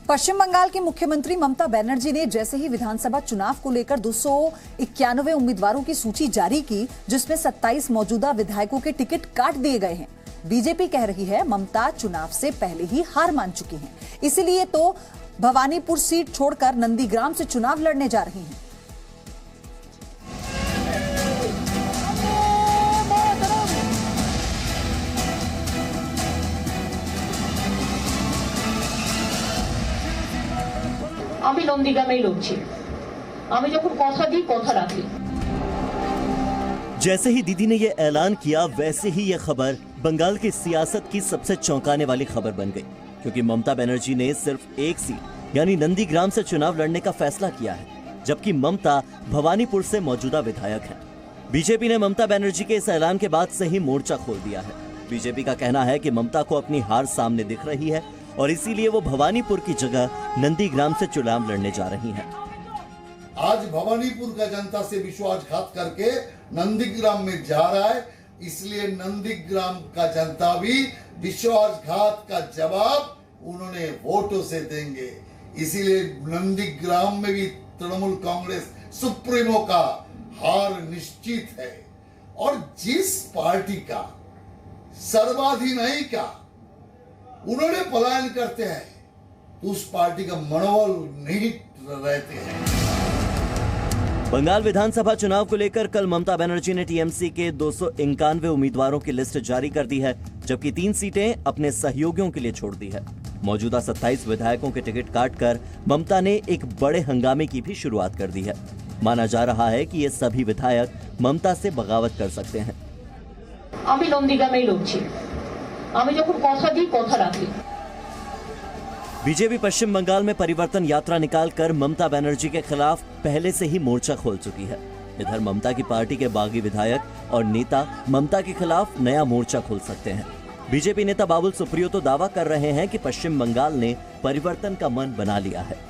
पश्चिम बंगाल की मुख्यमंत्री ममता बनर्जी ने जैसे ही विधानसभा चुनाव को लेकर 291 उम्मीदवारों की सूची जारी की, जिसमें 27 मौजूदा विधायकों के टिकट काट दिए गए हैं। बीजेपी कह रही है ममता चुनाव से पहले ही हार मान चुकी हैं, इसीलिए तो भवानीपुर सीट छोड़कर नंदीग्राम से चुनाव लड़ने जा रही हैं। আমি নন্দীগ্রামেই লড়ছি। আমি যখন কথা দিই কথা রাখি। जैसे ही दीदी ने यह ऐलान किया, वैसे ही यह खबर बंगाल की सियासत की सबसे चौंकाने वाली खबर बन गई, क्योंकि ममता बनर्जी ने सिर्फ एक सीट यानी नंदीग्राम से चुनाव लड़ने का फैसला किया है, जबकि ममता भवानीपुर से मौजूदा विधायक है। बीजेपी ने ममता बनर्जी के इस ऐलान के बाद से ही मोर्चा खोल दिया है। बीजेपी का कहना है कि ममता को अपनी हार सामने दिख रही है और इसीलिए वो भवानीपुर की जगह नंदीग्राम से चुनाव लड़ने जा रही हैं। आज भवानीपुर का जनता से विश्वासघात करके नंदीग्राम में जा रहा है, इसलिए नंदीग्राम का जनता भी विश्वासघात का जवाब उन्होंने वोटों से देंगे। इसीलिए नंदीग्राम में भी तृणमूल कांग्रेस सुप्रीमो का हार निश्चित है और जिस पार्टी का सर्वाधिनायक का उन्होंने पलायन करते हैं तो उस पार्टी का मनोबल नहीं रहते हैं। बंगाल विधानसभा चुनाव को लेकर कल ममता बनर्जी ने टीएमसी के 291 उम्मीदवारों की लिस्ट जारी कर दी है, जबकि 3 सीटें अपने सहयोगियों के लिए छोड़ दी है। मौजूदा 27 विधायकों के टिकट काटकर ममता ने एक बड़े हंगामे की भी शुरुआत कर दी है। माना जा रहा है कि ये सभी विधायक ममता से बगावत कर सकते हैं। আমি নন্দীগ্রামেই লড়ছি। আমি যখন কথা দিই কথা রাখি। बीजेपी पश्चिम बंगाल में परिवर्तन यात्रा निकालकर ममता बनर्जी के खिलाफ पहले से ही मोर्चा खोल चुकी है। इधर ममता की पार्टी के बागी विधायक और नेता ममता के खिलाफ नया मोर्चा खोल सकते हैं। बीजेपी नेता बाबुल सुप्रियो तो दावा कर रहे हैं कि पश्चिम बंगाल ने परिवर्तन का मन बना लिया है।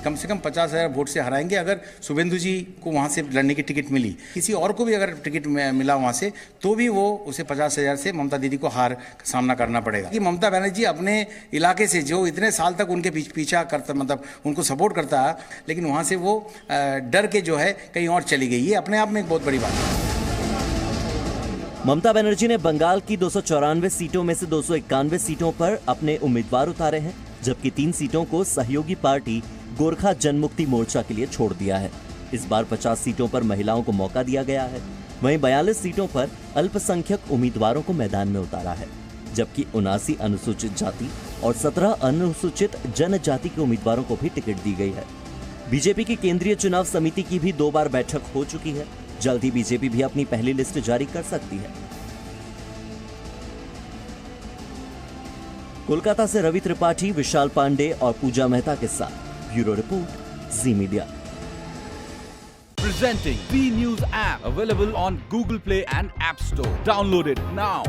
कम से कम 50,000 वोट से हराएंगे। अगर शुभेंदु जी को वहां से लड़ने की टिकट मिली, किसी और को भी अगर टिकट मिला वहां से, तो भी वो उसे 50,000 से ममता दीदी को हार का सामना करना पड़ेगा। कि ममता बनर्जी अपने इलाके से जो इतने साल तक उनके पीछा करता, मतलब उनको सपोर्ट करता है, लेकिन वहां से वो डर के जो है कहीं और चली गई। ये अपने आप में एक बहुत बड़ी बात है। ममता बनर्जी ने बंगाल की 294 सीटों में से 291 सीटों पर अपने उम्मीदवार उतारे हैं, जबकि 3 सीटों को सहयोगी पार्टी गोरखा जनमुक्ति मोर्चा के लिए छोड़ दिया है। इस बार 50 सीटों पर महिलाओं को मौका दिया गया है। वहीं 42 सीटों पर अल्पसंख्यक उम्मीदवारों को मैदान में उतारा है, जबकि 79 अनुसूचित जाति और 17 अनुसूचित जनजाति के उम्मीदवारों को भी टिकट दी गई है। बीजेपी की केंद्रीय चुनाव समिति की भी 2 बार बैठक हो चुकी है। जल्द ही बीजेपी भी अपनी पहली लिस्ट जारी कर सकती है। कोलकाता से रवि त्रिपाठी, विशाल पांडे और पूजा मेहता के साथ bureau report, ji media. Presenting B News app, available on Google Play and App Store. Download it now.